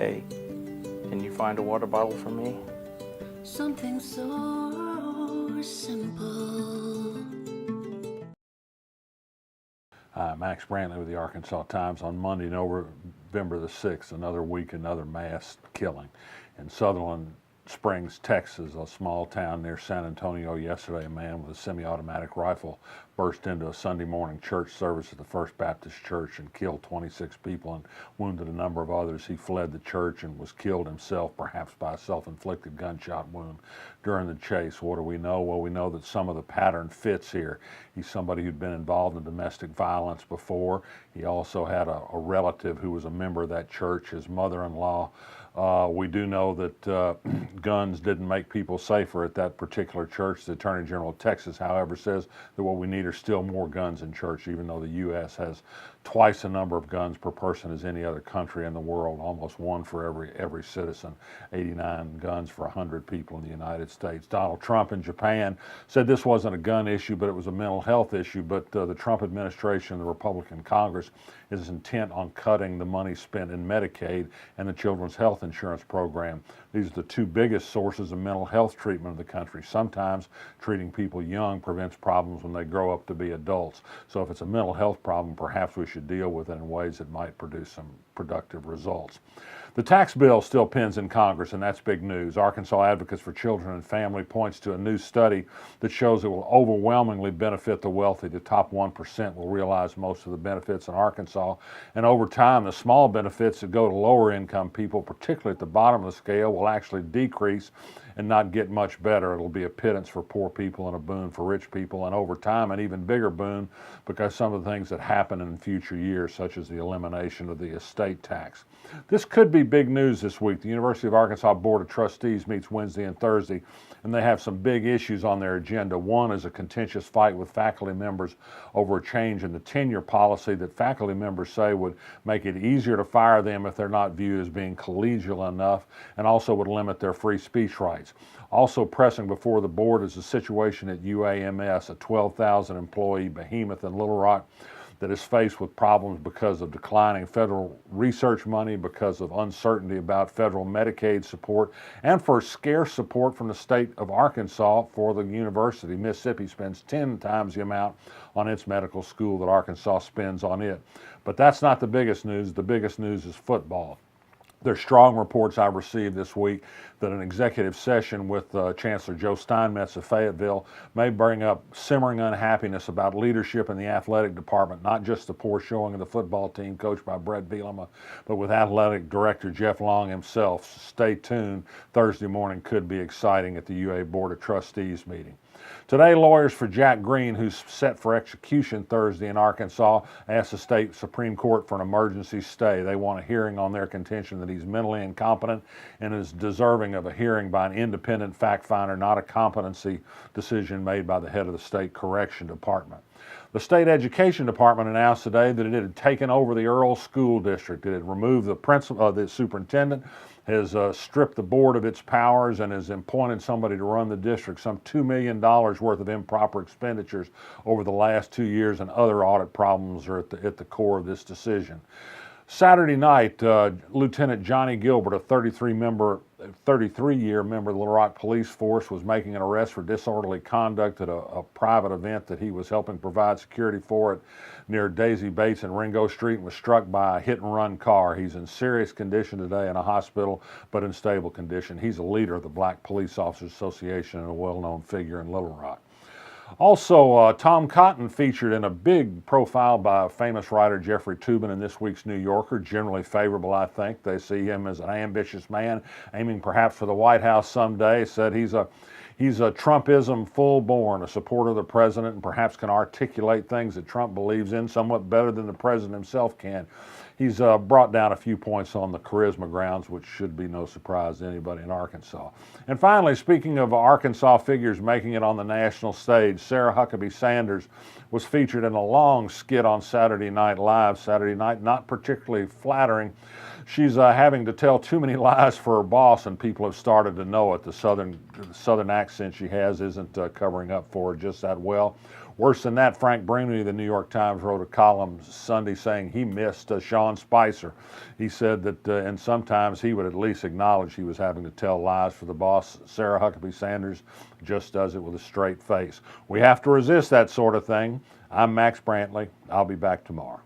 Hey, can you find a water bottle for me? Something so simple. Max Brantley with the Arkansas Times. On Monday, November the 6th, another week, another mass killing. In Sutherland Springs, Texas, a small town near San Antonio yesterday, a man with a semi-automatic rifle burst into a Sunday morning church service at the First Baptist Church and killed 26 people and wounded a number of others. He fled the church and was killed himself, perhaps by a self-inflicted gunshot wound during the chase. What do we know? Well, we know that some of the pattern fits here. He's somebody who'd been involved in domestic violence before. He also had a relative who was a member of that church, his mother-in-law. We do know that guns didn't make people safer at that particular church. The Attorney General of Texas, however, says that what we need are still more guns in church, even though the U.S. has twice the number of guns per person as any other country in the world, almost one for every citizen, 89 guns for 100 people in the United States. Donald Trump in Japan said this wasn't a gun issue, but it was a mental health issue. But the Trump administration, the Republican Congress, is intent on cutting the money spent in Medicaid and the Children's Health Insurance Program. These are the two biggest sources of mental health treatment in the country. Sometimes treating people young prevents problems when they grow up to be adults. So if it's a mental health problem, perhaps we should deal with it in ways that might produce some productive results. The tax bill still pens in Congress, and that's big news. Arkansas Advocates for Children and Family points to a new study that shows it will overwhelmingly benefit the wealthy. The top 1% will realize most of the benefits in Arkansas, and over time, the small benefits that go to lower income people, particularly at the bottom of the scale, will actually decrease and not get much better. It'll be a pittance for poor people and a boon for rich people, and over time, an even bigger boon because some of the things that happen in future years, such as the elimination of the estate tax. This could be big news this week. The University of Arkansas Board of Trustees meets Wednesday and Thursday, and they have some big issues on their agenda. One is a contentious fight with faculty members over a change in the tenure policy that faculty members say would make it easier to fire them if they're not viewed as being collegial enough, and also would limit their free speech rights. Also pressing before the board is the situation at UAMS, a 12,000 employee behemoth in Little Rock that is faced with problems because of declining federal research money, because of uncertainty about federal Medicaid support, and for scarce support from the state of Arkansas for the university. Mississippi spends 10 times the amount on its medical school that Arkansas spends on it. But that's not the biggest news. The biggest news is football. There's strong reports I received this week that an executive session with Chancellor Joe Steinmetz of Fayetteville may bring up simmering unhappiness about leadership in the athletic department, not just the poor showing of the football team coached by Brett Bielema, but with athletic director Jeff Long himself. Stay tuned. Thursday morning could be exciting at the UA Board of Trustees meeting. Today, lawyers for Jack Green, who's set for execution Thursday in Arkansas, asked the state Supreme Court for an emergency stay. They want a hearing on their contention that he's mentally incompetent and is deserving of a hearing by an independent fact finder, not a competency decision made by the head of the state correction department. The state education department announced today that it had taken over the Earle School District. It had removed the principal, the superintendent, has stripped the board of its powers, and has appointed somebody to run the district. Some $2 million worth of improper expenditures over the last 2 years and other audit problems are at the core of this decision. Saturday night, Lieutenant Johnny Gilbert, a 33-year member of the Little Rock Police Force, was making an arrest for disorderly conduct at a private event that he was helping provide security for near Daisy Bates and Ringo Street, and was struck by a hit-and-run car. He's in serious condition today in a hospital, but in stable condition. He's a leader of the Black Police Officers Association and a well-known figure in Little Rock. Also, Tom Cotton featured in a big profile by famous writer Jeffrey Toobin in this week's New Yorker. Generally favorable, I think. They see him as an ambitious man, aiming perhaps for the White House someday. Said he's a Trumpism full-born, a supporter of the president, and perhaps can articulate things that Trump believes in somewhat better than the president himself can. He's brought down a few points on the charisma grounds, which should be no surprise to anybody in Arkansas. And finally, speaking of Arkansas figures making it on the national stage, Sarah Huckabee Sanders was featured in a long skit on Saturday Night Live. Saturday night, not particularly flattering. She's having to tell too many lies for her boss, and people have started to know it. The southern accent she has isn't covering up for her just that well. Worse than that, Frank Bruni of the New York Times wrote a column Sunday saying he missed Sean Spicer. He said that, and sometimes he would at least acknowledge he was having to tell lies for the boss. Sarah Huckabee Sanders just does it with a straight face. We have to resist that sort of thing. I'm Max Brantley. I'll be back tomorrow.